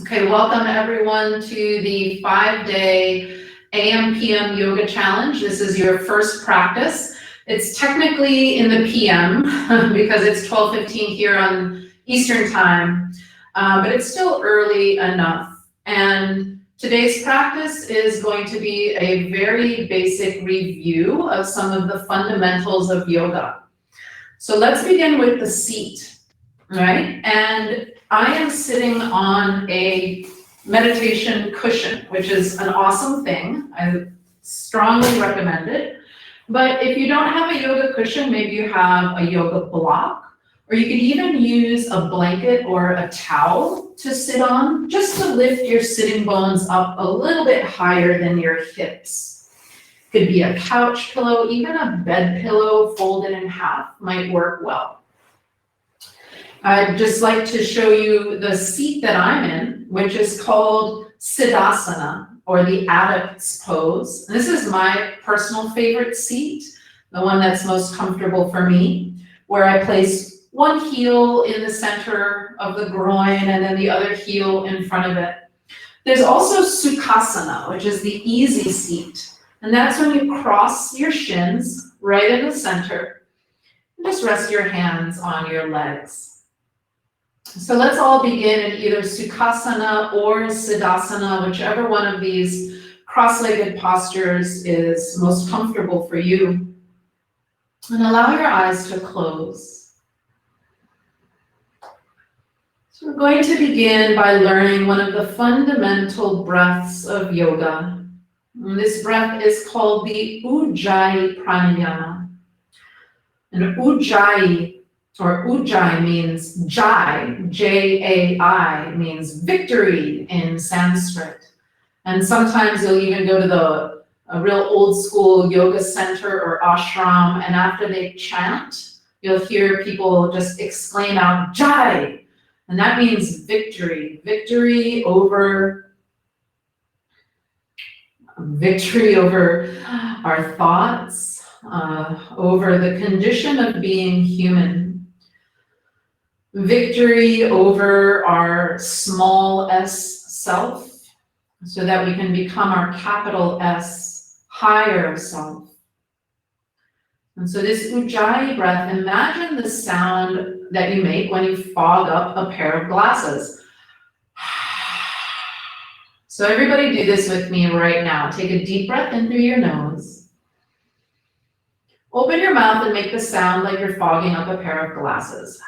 Okay, welcome everyone to the 5-day AM/PM yoga challenge. This is your first practice. It's technically in the PM because it's 12:15 here on Eastern time, but it's still early enough. And today's practice is going to be a very basic review of some of the fundamentals of yoga. So let's begin with the seat, right? And I am sitting on a meditation cushion, which is an awesome thing. I strongly recommend it. But if you don't have a yoga cushion, maybe you have a yoga block, or you could even use a blanket or a towel to sit on, just to lift your sitting bones up a little bit higher than your hips. Could be a couch pillow, even a bed pillow folded in half might work well. I'd just like to show you the seat that I'm in, which is called Siddhasana, or the Adept's Pose. This is my personal favorite seat, the one that's most comfortable for me, where I place one heel in the center of the groin and then the other heel in front of it. There's also Sukhasana, which is the easy seat, and that's when you cross your shins right in the center and just rest your hands on your legs. So let's all begin in either Sukhasana or Siddhasana, whichever one of these cross-legged postures is most comfortable for you. And allow your eyes to close. So we're going to begin by learning one of the fundamental breaths of yoga. And this breath is called the Ujjayi Pranayama. And Ujjayi, or Ujjayi means Jai, J-A-I, means victory in Sanskrit. And sometimes you'll even go to a real old school yoga center or ashram, and after they chant, you'll hear people just exclaim out Jai, and that means victory. Victory over our thoughts, over the condition of being human. Victory over our small s self, so that we can become our capital S higher self. And so this Ujjayi breath, imagine the sound that you make when you fog up a pair of glasses. So everybody do this with me right now. Take a deep breath in through your nose. Open your mouth and make the sound like you're fogging up a pair of glasses.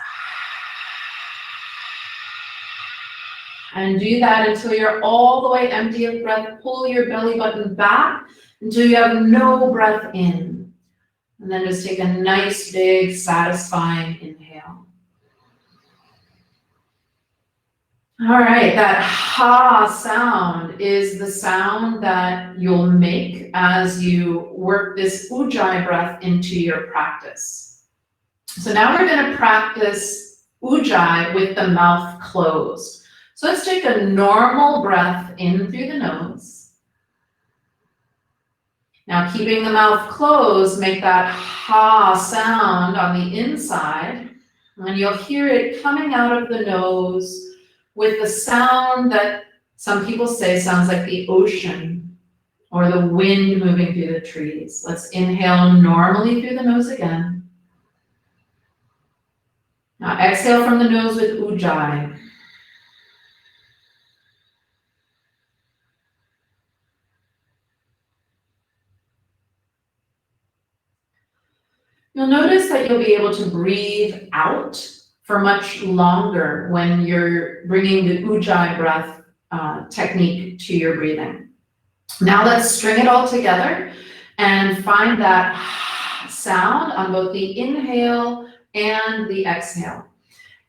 And do that until you're all the way empty of breath. Pull your belly button back until you have no breath in. And then just take a nice, big, satisfying inhale. All right, that ha sound is the sound that you'll make as you work this Ujjayi breath into your practice. So now we're going to practice Ujjayi with the mouth closed. So let's take a normal breath in through the nose. Now keeping the mouth closed, make that ha sound on the inside, and you'll hear it coming out of the nose with the sound that some people say sounds like the ocean or the wind moving through the trees. Let's inhale normally through the nose again. Now exhale from the nose with Ujjayi. You'll notice that you'll be able to breathe out for much longer when you're bringing the Ujjayi breath technique to your breathing. Now let's string it all together and find that sound on both the inhale and the exhale.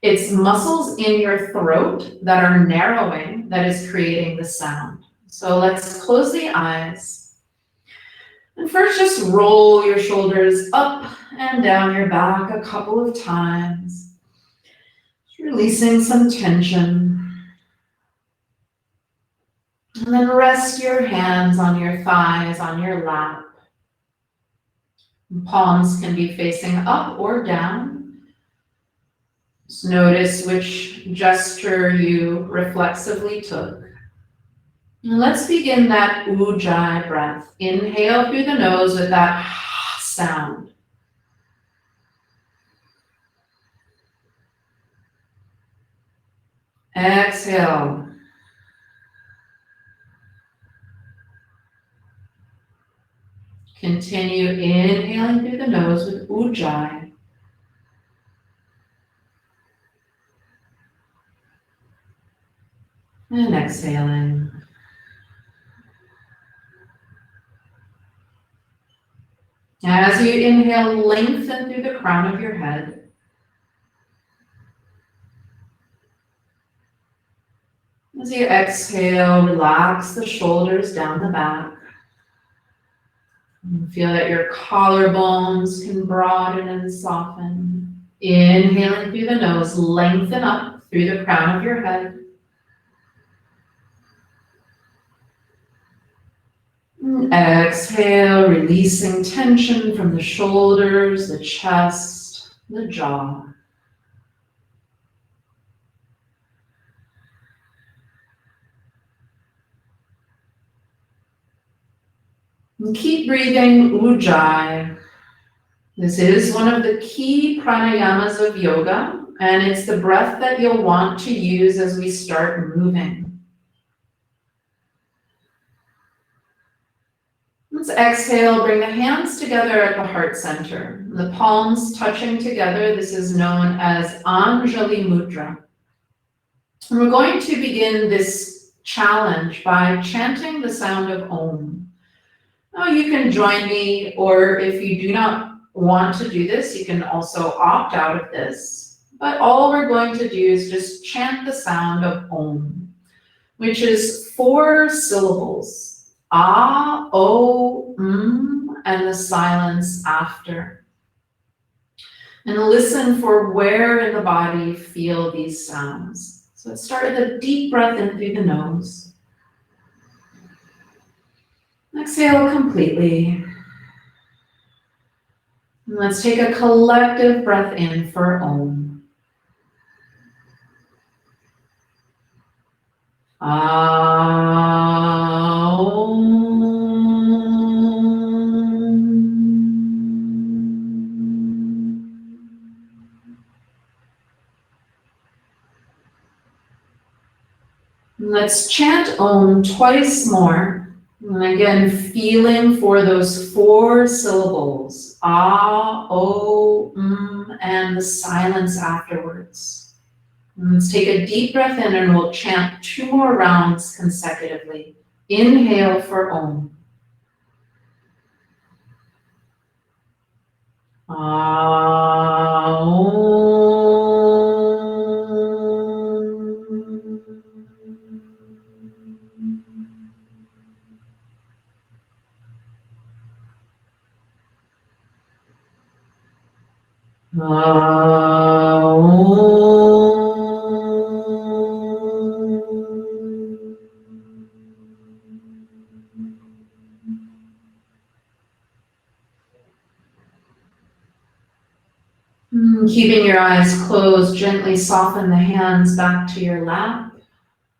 It's muscles in your throat that are narrowing that is creating the sound. So let's close the eyes. And first, just roll your shoulders up and down your back a couple of times, just releasing some tension. And then rest your hands on your thighs, on your lap. And palms can be facing up or down. Just notice which gesture you reflexively took. And let's begin that ujjayi breath. Inhale through the nose with that sound. Exhale. Continue inhaling through the nose with ujjayi. And exhaling. As you inhale, lengthen through the crown of your head. As you exhale, relax the shoulders down the back. And feel that your collarbones can broaden and soften. Inhaling through the nose, lengthen up through the crown of your head. And exhale, releasing tension from the shoulders, the chest, the jaw. And keep breathing ujjayi. This is one of the key pranayamas of yoga, and it's the breath that you'll want to use as we start moving. Let's exhale, bring the hands together at the heart center. The palms touching together, this is known as Anjali Mudra. And we're going to begin this challenge by chanting the sound of Om. Now you can join me, or if you do not want to do this, you can also opt out of this. But all we're going to do is just chant the sound of Om, which is 4 syllables. Ah, O, and the silence after. And listen for where in the body you feel these sounds. So let's start with a deep breath in through the nose. Exhale completely. And let's take a collective breath in for Om. Let's chant Om twice more. And again, feeling for those 4 syllables, Ah, O, and the silence afterwards. And let's take a deep breath in and we'll chant 2 more rounds consecutively. Inhale for Om. Ah, Keeping your eyes closed, gently soften the hands back to your lap.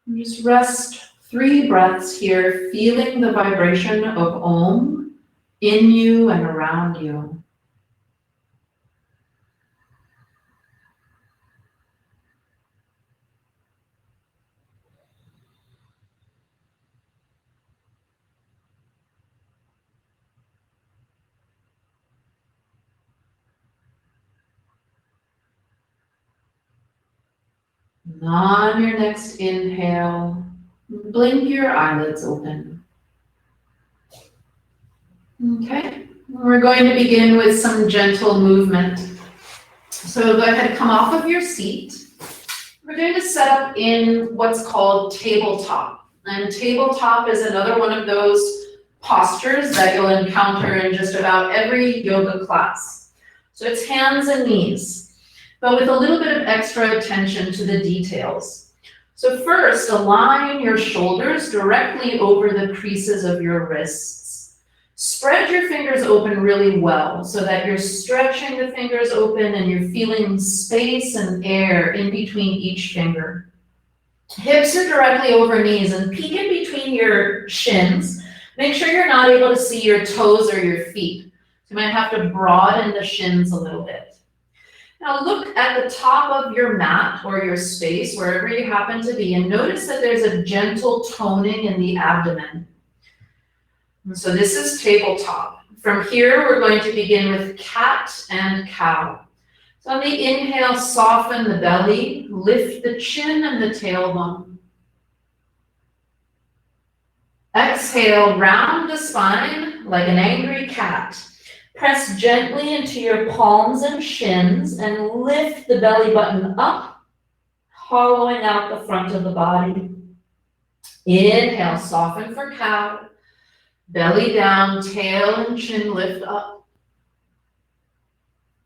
And just rest 3 breaths here, feeling the vibration of Om in you and around you. And on your next inhale, blink your eyelids open. Okay, we're going to begin with some gentle movement. So go ahead and come off of your seat. We're going to set up in what's called tabletop. And tabletop is another one of those postures that you'll encounter in just about every yoga class. So it's hands and knees, but with a little bit of extra attention to the details. So first, align your shoulders directly over the creases of your wrists. Spread your fingers open really well so that you're stretching the fingers open and you're feeling space and air in between each finger. Hips are directly over knees and peek in between your shins. Make sure you're not able to see your toes or your feet. So you might have to broaden the shins a little bit. Now look at the top of your mat or your space, wherever you happen to be, and notice that there's a gentle toning in the abdomen. And so this is tabletop. From here, we're going to begin with cat and cow. So on the inhale, soften the belly, lift the chin and the tailbone. Exhale, round the spine like an angry cat. Press gently into your palms and shins and lift the belly button up, hollowing out the front of the body. Inhale, soften for cow. Belly down, tail and chin lift up.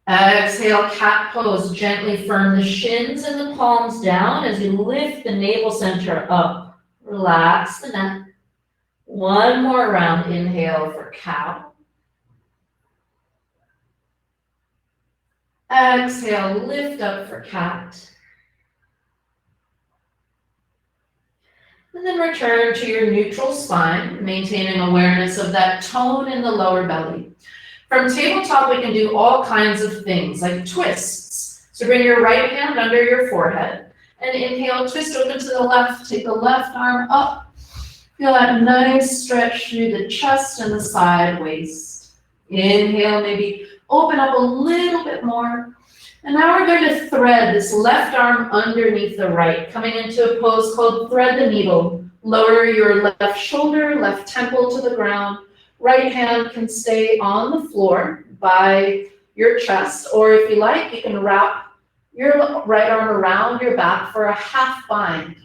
Exhale, cat pose. Gently firm the shins and the palms down as you lift the navel center up. Relax the neck. One more round. Inhale for cow. Exhale, lift up for cat. And then return to your neutral spine, maintaining awareness of that tone in the lower belly. From tabletop, we can do all kinds of things, like twists. So bring your right hand under your forehead, and inhale, twist open to the left, take the left arm up. Feel that nice stretch through the chest and the side waist. Inhale, maybe open up a little bit more. And now we're going to thread this left arm underneath the right, coming into a pose called thread the needle. Lower your left shoulder, left temple to the ground. Right hand can stay on the floor by your chest, or if you like, you can wrap your right arm around your back for a half bind.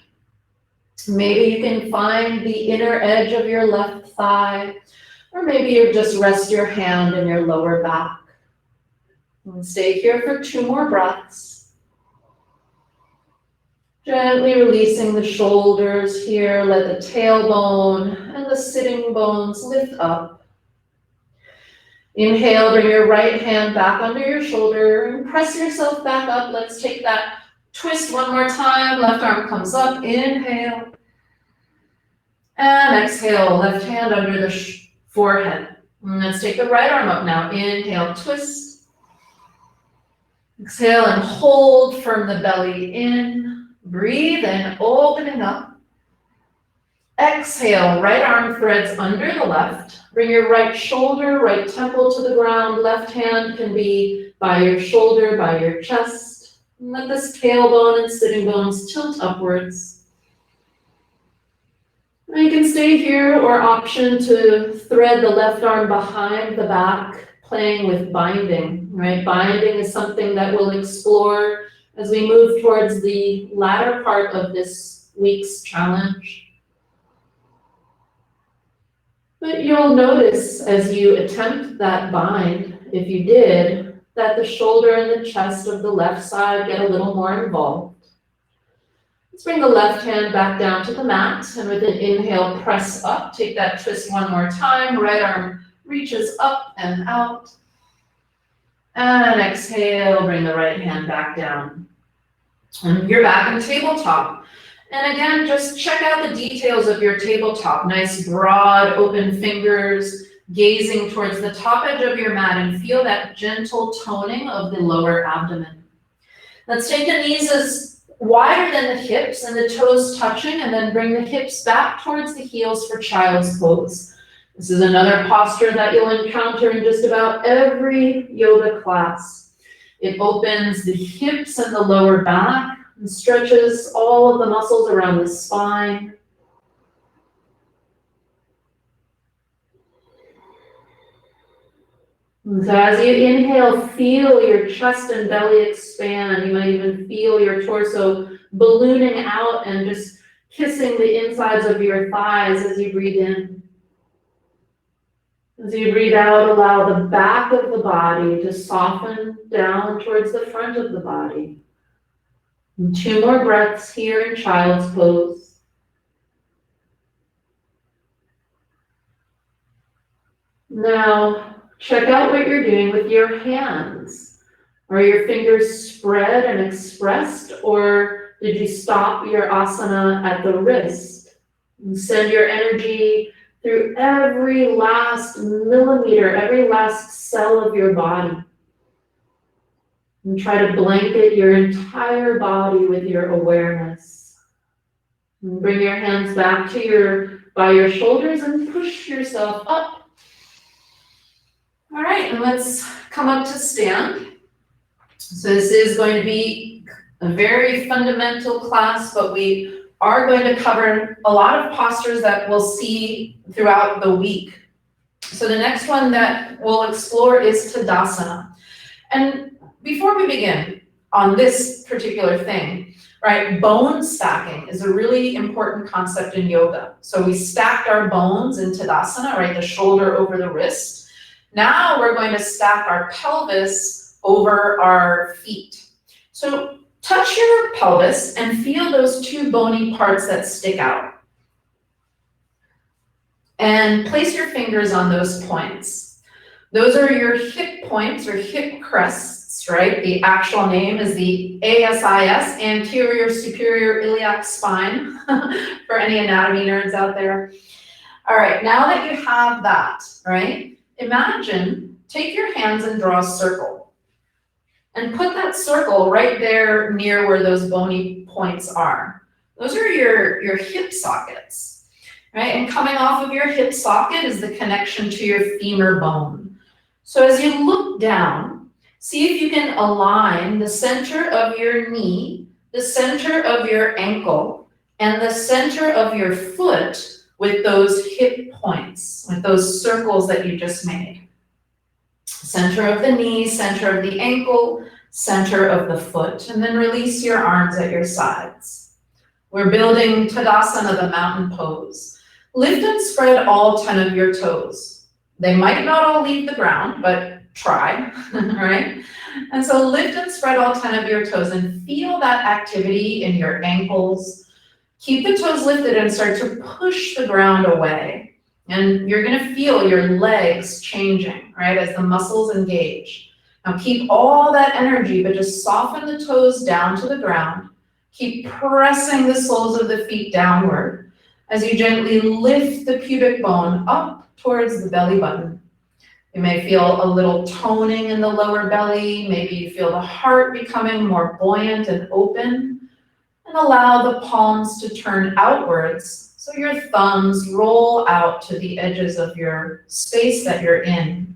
Maybe you can find the inner edge of your left thigh, or maybe you just rest your hand in your lower back. And stay here for 2 more breaths. Gently releasing the shoulders here. Let the tailbone and the sitting bones lift up. Inhale, bring your right hand back under your shoulder and press yourself back up. Let's take that twist one more time. Left arm comes up. Inhale. And exhale, left hand under the forehead. And let's take the right arm up now. Inhale, twist. Exhale and hold, firm the belly in. Breathe in, opening up. Exhale, right arm threads under the left. Bring your right shoulder, right temple to the ground. Left hand can be by your shoulder, by your chest. And let this tailbone and sitting bones tilt upwards. And you can stay here, or option to thread the left arm behind the back, playing with binding, right? Binding is something that we'll explore as we move towards the latter part of this week's challenge. But you'll notice as you attempt that bind, if you did, that the shoulder and the chest of the left side get a little more involved. Let's bring the left hand back down to the mat, and with an inhale, press up. Take that twist one more time. Right arm reaches up and out. And exhale, bring the right hand back down. And you're back in tabletop. And again, just check out the details of your tabletop. Nice, broad, open fingers, gazing towards the top edge of your mat, and feel that gentle toning of the lower abdomen. Let's take the knees as wider than the hips and the toes touching, and then bring the hips back towards the heels for child's pose. This is another posture that you'll encounter in just about every yoga class. It opens the hips and the lower back and stretches all of the muscles around the spine. And so as you inhale, feel your chest and belly expand. You might even feel your torso ballooning out and just kissing the insides of your thighs as you breathe in. As you breathe out, allow the back of the body to soften down towards the front of the body. And 2 more breaths here in child's pose. Now, check out what you're doing with your hands. Are your fingers spread and expressed, or did you stop your asana at the wrist? And send your energy through every last millimeter, every last cell of your body. And try to blanket your entire body with your awareness. And bring your hands back to by your shoulders and push yourself up. All right, and let's come up to stand. So this is going to be a very fundamental class, but we are going to cover a lot of postures that we'll see throughout the week. So the next one that we'll explore is Tadasana. And before we begin on this particular thing, right, bone stacking is a really important concept in yoga. So we stacked our bones in Tadasana, right, the shoulder over the wrist. Now we're going to stack our pelvis over our feet. So touch your pelvis and feel those two bony parts that stick out. And place your fingers on those points. Those are your hip points or hip crests, right? The actual name is the ASIS, anterior superior iliac spine, for any anatomy nerds out there. All right, now that you have that, right? Imagine, take your hands and draw a circle. And put that circle right there near where those bony points are. Those are your hip sockets, right? And coming off of your hip socket is the connection to your femur bone. So as you look down, see if you can align the center of your knee, the center of your ankle, and the center of your foot with those hip points, with those circles that you just made. Center of the knee, center of the ankle, center of the foot, and then release your arms at your sides. We're building Tadasana, the mountain pose. Lift and spread all 10 of your toes. They might not all leave the ground, but try, right? And so lift and spread all 10 of your toes and feel that activity in your ankles. Keep the toes lifted and start to push the ground away. And you're gonna feel your legs changing, right, as the muscles engage. Now keep all that energy, but just soften the toes down to the ground. Keep pressing the soles of the feet downward as you gently lift the pubic bone up towards the belly button. You may feel a little toning in the lower belly. Maybe you feel the heart becoming more buoyant and open. And allow the palms to turn outwards so your thumbs roll out to the edges of your space that you're in.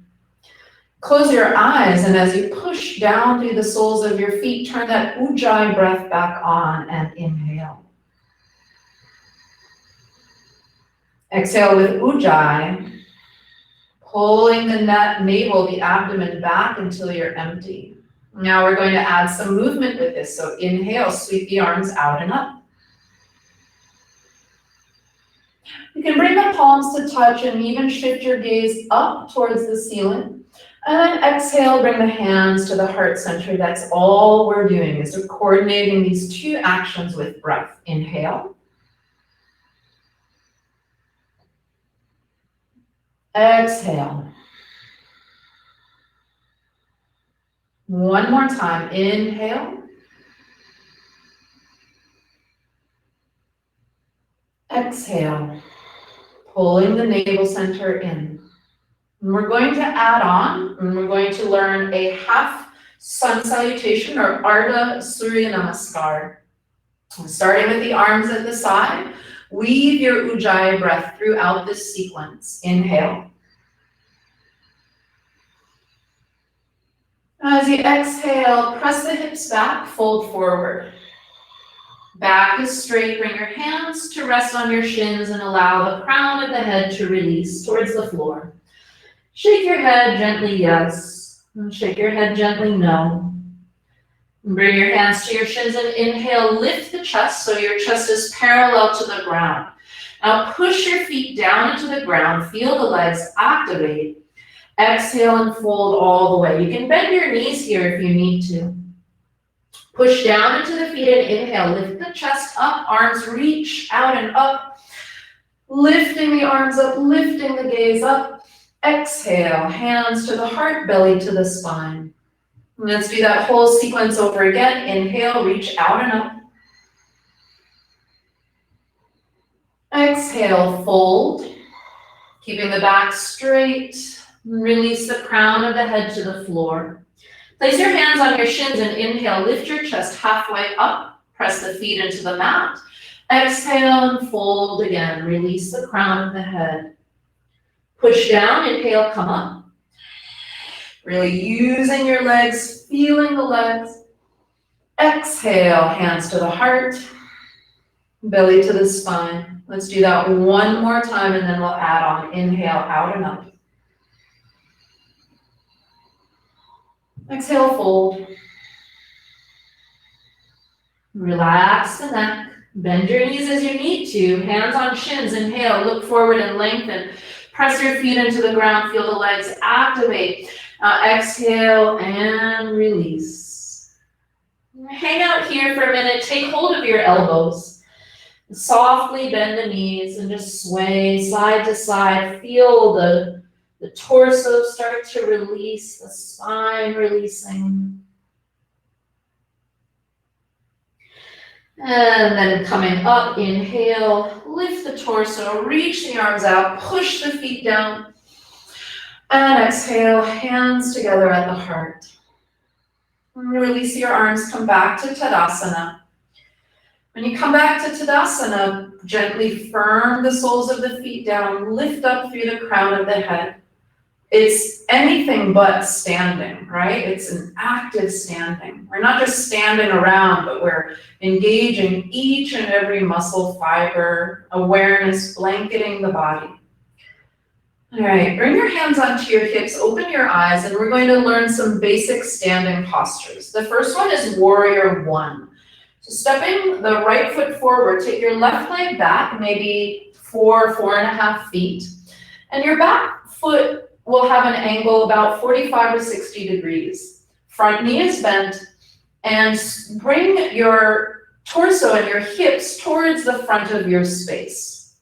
Close your eyes, and as you push down through the soles of your feet, turn that Ujjayi breath back on and inhale. Exhale with Ujjayi, pulling the navel, the abdomen back until you're empty. Now we're going to add some movement with this. So inhale, sweep the arms out and up. You can bring the palms to touch and even shift your gaze up towards the ceiling. And then exhale, bring the hands to the heart center. That's all we're doing, is we're coordinating these two actions with breath. Inhale. Exhale. One more time. Inhale. Exhale. Pulling the navel center in. And we're going to add on, and we're going to learn a half sun salutation or Ardha Surya Namaskar. Starting with the arms at the side, weave your Ujjayi breath throughout this sequence. Inhale. As you exhale, press the hips back, fold forward. Back is straight, bring your hands to rest on your shins and allow the crown of the head to release towards the floor. Shake your head gently, yes. And shake your head gently, no. And bring your hands to your shins and inhale, lift the chest so your chest is parallel to the ground. Now push your feet down into the ground, feel the legs activate. Exhale and fold all the way. You can bend your knees here if you need to. Push down into the feet and inhale. Lift the chest up, arms reach out and up. Lifting the arms up, lifting the gaze up. Exhale, hands to the heart, belly to the spine. Let's do that whole sequence over again. Inhale, reach out and up. Exhale, fold. Keeping the back straight. Release the crown of the head to the floor. Place your hands on your shins and inhale, lift your chest halfway up. Press the feet into the mat. Exhale and fold again. Release the crown of the head. Push down, inhale, come up. Really using your legs, feeling the legs. Exhale, hands to the heart, belly to the spine. Let's do that one more time and then we'll add on. Inhale, out and up. Exhale, fold. Relax the neck. Bend your knees as you need to. Hands on shins. Inhale, look forward and lengthen. Press your feet into the ground. Feel the legs activate. Exhale and release. Hang out here for a minute. Take hold of your elbows. Softly bend the knees and just sway side to side. Feel the torso start to release, the spine releasing. And then coming up, inhale, lift the torso, reach the arms out, push the feet down. And exhale, hands together at the heart. Release your arms, come back to Tadasana. When you come back to Tadasana, gently firm the soles of the feet down, lift up through the crown of the head. It's anything but standing, right? It's an active standing. We're not just standing around, but we're engaging each and every muscle fiber, awareness blanketing the body. All right, bring your hands onto your hips, open your eyes, and we're going to learn some basic standing postures. The first one is Warrior One. So stepping the right foot forward, take your left leg back, maybe 4.5 feet, and your back foot will have an angle about 45 or 60 degrees. Front knee is bent, and bring your torso and your hips towards the front of your space.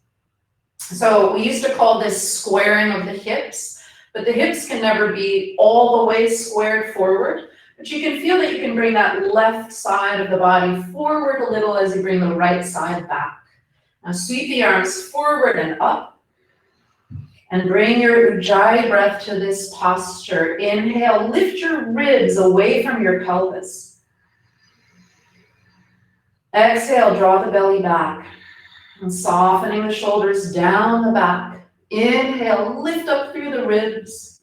So we used to call this squaring of the hips, but the hips can never be all the way squared forward, but you can feel that you can bring that left side of the body forward a little as you bring the right side back. Now sweep the arms forward and up. And bring your Ujjayi breath to this posture. Inhale, lift your ribs away from your pelvis. Exhale, draw the belly back. And softening the shoulders down the back. Inhale, lift up through the ribs.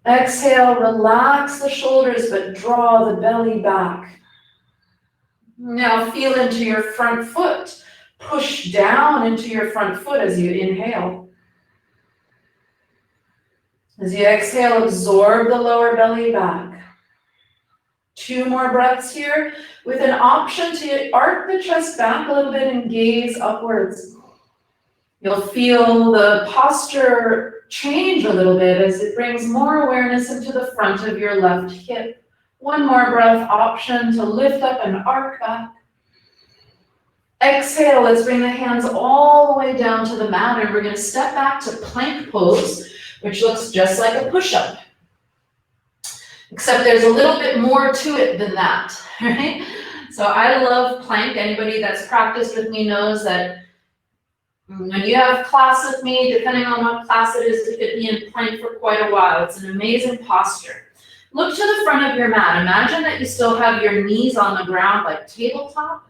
Exhale, relax the shoulders, but draw the belly back. Now feel into your front foot. Push down into your front foot as you inhale. As you exhale, absorb the lower belly back. 2 more breaths here with an option to arc the chest back a little bit and gaze upwards. You'll feel the posture change a little bit as it brings more awareness into the front of your left hip. 1 more breath, option to lift up and arc back. Exhale, let's bring the hands all the way down to the mat, and we're going to step back to plank pose, which looks just like a push-up. Except there's a little bit more to it than that, right? So I love plank. Anybody that's practiced with me knows that when you have class with me, depending on what class it is, you could be in plank for quite a while. It's an amazing posture. Look to the front of your mat. Imagine that you still have your knees on the ground like tabletop.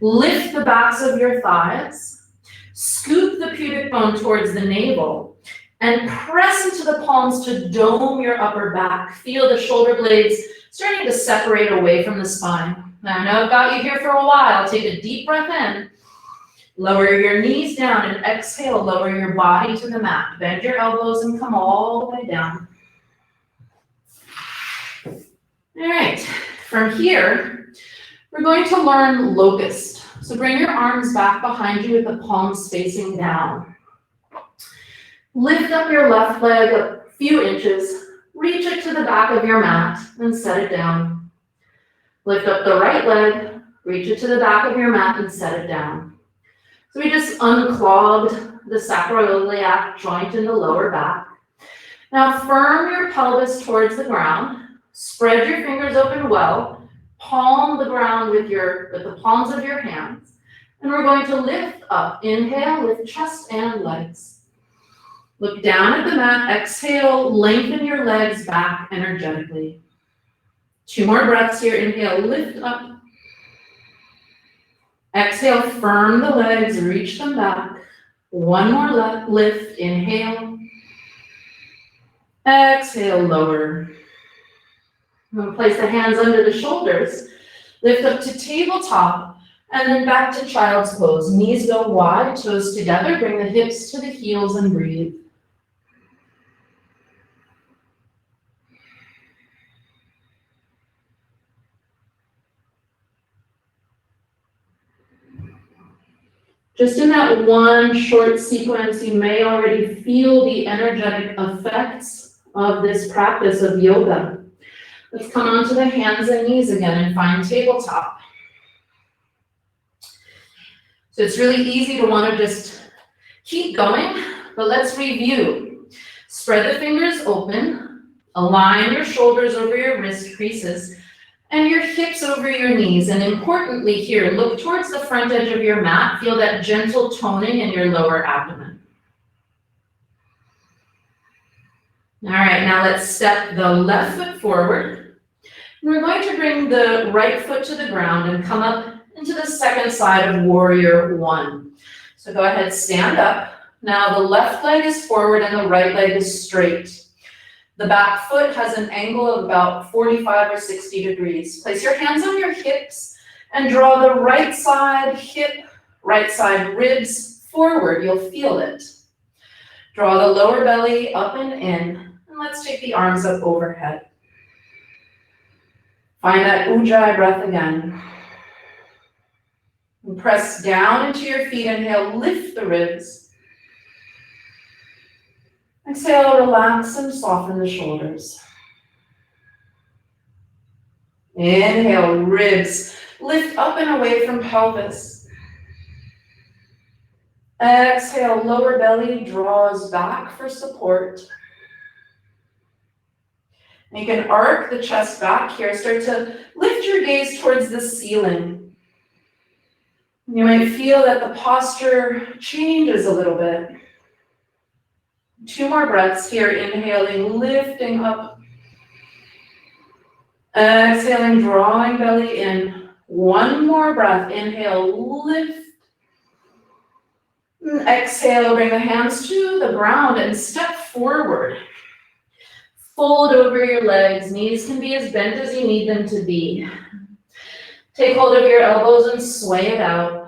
Lift the backs of your thighs, scoop the pubic bone towards the navel, and press into the palms to dome your upper back. Feel the shoulder blades starting to separate away from the spine. Now I know I've got you here for a while. Take a deep breath in, lower your knees down, and exhale, lower your body to the mat. Bend your elbows and come all the way down. All right, from here, we're going to learn locust. So bring your arms back behind you with the palms facing down. Lift up your left leg a few inches, reach it to the back of your mat, and set it down. Lift up the right leg, reach it to the back of your mat, and set it down. So we just unclogged the sacroiliac joint in the lower back. Now firm your pelvis towards the ground. Spread your fingers open well. Palm the ground with the palms of your hands. And we're going to lift up. Inhale, lift chest and legs. Look down at the mat. Exhale, lengthen your legs back energetically. 2 more breaths here. Inhale, lift up. Exhale, firm the legs, reach them back. 1 more lift. Inhale. Exhale, lower. I'm going to place the hands under the shoulders. Lift up to tabletop, and then back to child's pose. Knees go wide, toes together. Bring the hips to the heels and breathe. Just in that one short sequence, you may already feel the energetic effects of this practice of yoga. Let's come onto the hands and knees again and find tabletop. So it's really easy to want to just keep going, but let's review. Spread the fingers open, align your shoulders over your wrist creases, and your hips over your knees. And importantly here, look towards the front edge of your mat. Feel that gentle toning in your lower abdomen. All right, now let's step the left foot forward. We're going to bring the right foot to the ground and come up into the second side of warrior 1. So go ahead, stand up. Now the left leg is forward and the right leg is straight. The back foot has an angle of about 45 or 60 degrees. Place your hands on your hips and draw the right side hip, right side ribs forward. You'll feel it. Draw the lower belly up and in. And let's take the arms up overhead. Find that ujjayi breath again. And press down into your feet. Inhale, lift the ribs. Exhale, relax and soften the shoulders. Inhale, ribs lift up and away from pelvis. Exhale, lower belly draws back for support. You can arc the chest back here. Start to lift your gaze towards the ceiling. You might feel that the posture changes a little bit. 2 more breaths here, inhaling, lifting up. Exhaling, drawing belly in. 1 more breath, inhale, lift. Exhale, bring the hands to the ground and step forward. Fold over your legs, knees can be as bent as you need them to be. Take hold of your elbows and sway it out.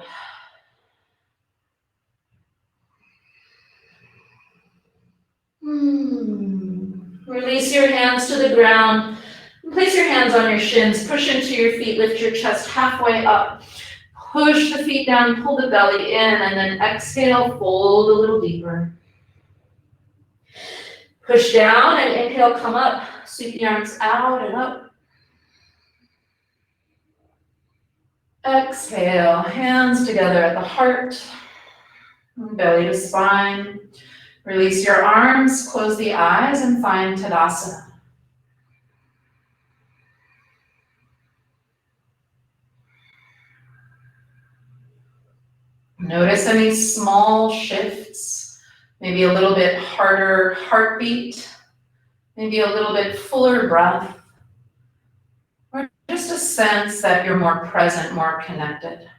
Release your hands to the ground. Place your hands on your shins. Push into your feet. Lift your chest halfway up. Push the feet down. Pull the belly in. And then exhale. Fold a little deeper. Push down and inhale. Come up. Sweep the arms out and up. Exhale. Hands together at the heart. Belly to spine. Release your arms, close the eyes, and find Tadasana. Notice any small shifts, maybe a little bit harder heartbeat, maybe a little bit fuller breath, or just a sense that you're more present, more connected.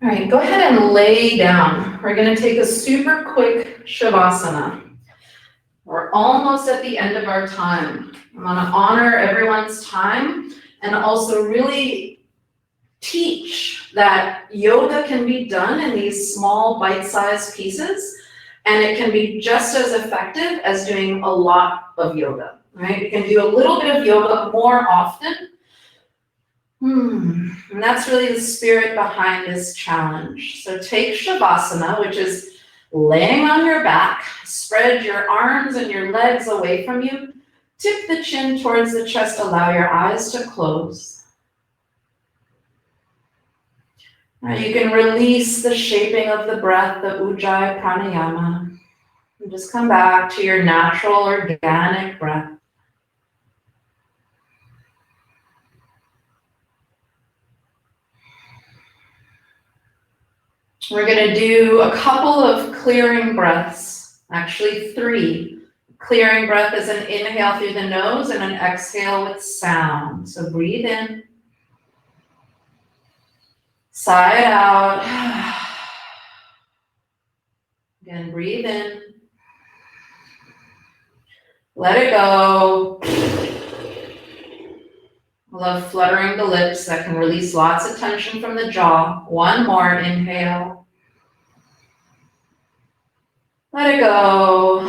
All right, go ahead and lay down. We're going to take a super quick Shavasana. We're almost at the end of our time. I want to honor everyone's time and also really teach that yoga can be done in these small bite-sized pieces, and it can be just as effective as doing a lot of yoga, right? You can do a little bit of yoga more often. And that's really the spirit behind this challenge. So take Shavasana, which is laying on your back. Spread your arms and your legs away from you. Tip the chin towards the chest. Allow your eyes to close. Now you can release the shaping of the breath, the Ujjayi pranayama, and just come back to your natural organic breath. We're going to do a couple of clearing breaths, actually 3. Clearing breath is an inhale through the nose and an exhale with sound. So breathe in, sigh it out. Again, breathe in, let it go. I love fluttering the lips. That can release lots of tension from the jaw. One more inhale. Let it go.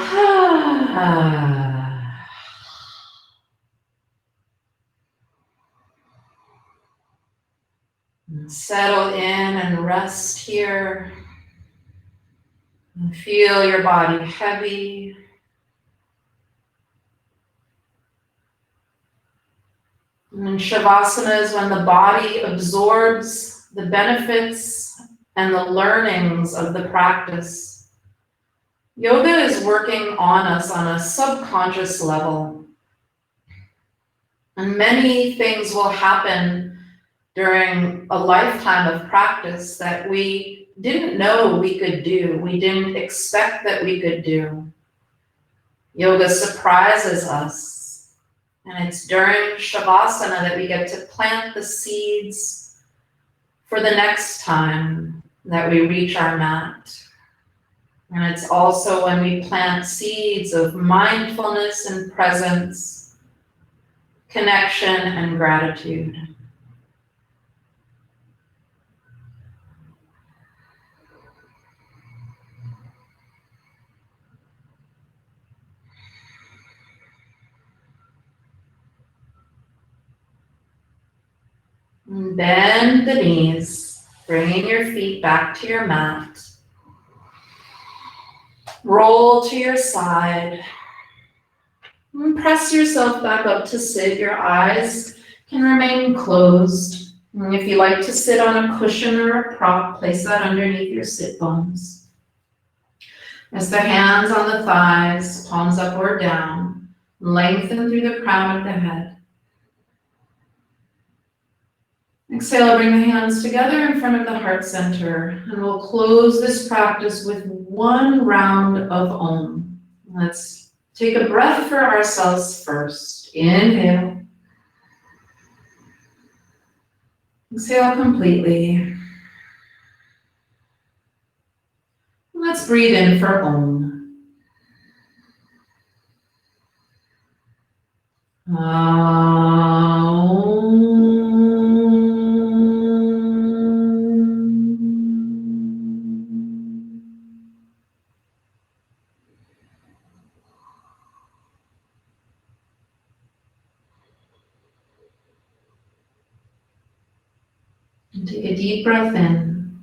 Settle in and rest here. And feel your body heavy. And Shavasana is when the body absorbs the benefits and the learnings of the practice. Yoga is working on us on a subconscious level. And many things will happen during a lifetime of practice that we didn't know we could do. We didn't expect that we could do. Yoga surprises us. And it's during Shavasana that we get to plant the seeds for the next time that we reach our mat. And it's also when we plant seeds of mindfulness and presence, connection and gratitude. And bend the knees, bringing your feet back to your mat. Roll to your side. And press yourself back up to sit. Your eyes can remain closed. And if you like to sit on a cushion or a prop, place that underneath your sit bones. As the hands on the thighs, palms up or down, lengthen through the crown of the head. Exhale, bring the hands together in front of the heart center, and we'll close this practice with one round of Om. Let's take a breath for ourselves first. Inhale. Exhale completely. Let's breathe in for Om. And take a deep breath in.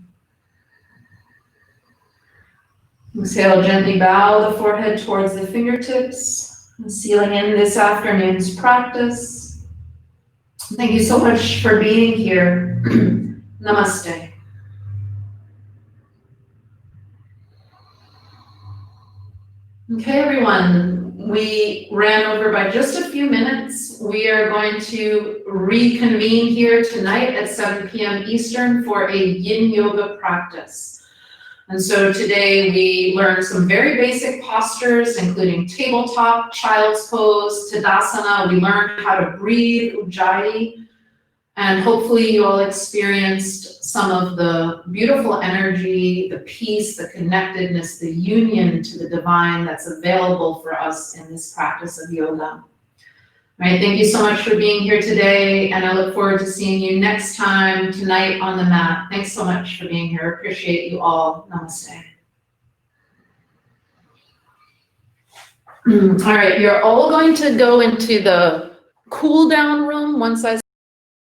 Exhale, gently bow the forehead towards the fingertips, sealing in this afternoon's practice. Thank you so much for being here. Namaste. Okay, everyone, we ran over by just a few minutes. We are going to reconvene here tonight at 7 p.m. Eastern for a yin yoga practice. And so today we learned some very basic postures, including tabletop, child's pose, Tadasana. We learned how to breathe, Ujjayi, and hopefully you all experienced some of the beautiful energy, the peace, the connectedness, the union to the divine that's available for us in this practice of yoga. All right, thank you so much for being here today, and I look forward to seeing you next time tonight on the mat. Thanks so much for being here. Appreciate you all. Namaste. All right, you're all going to go into the cool down room once I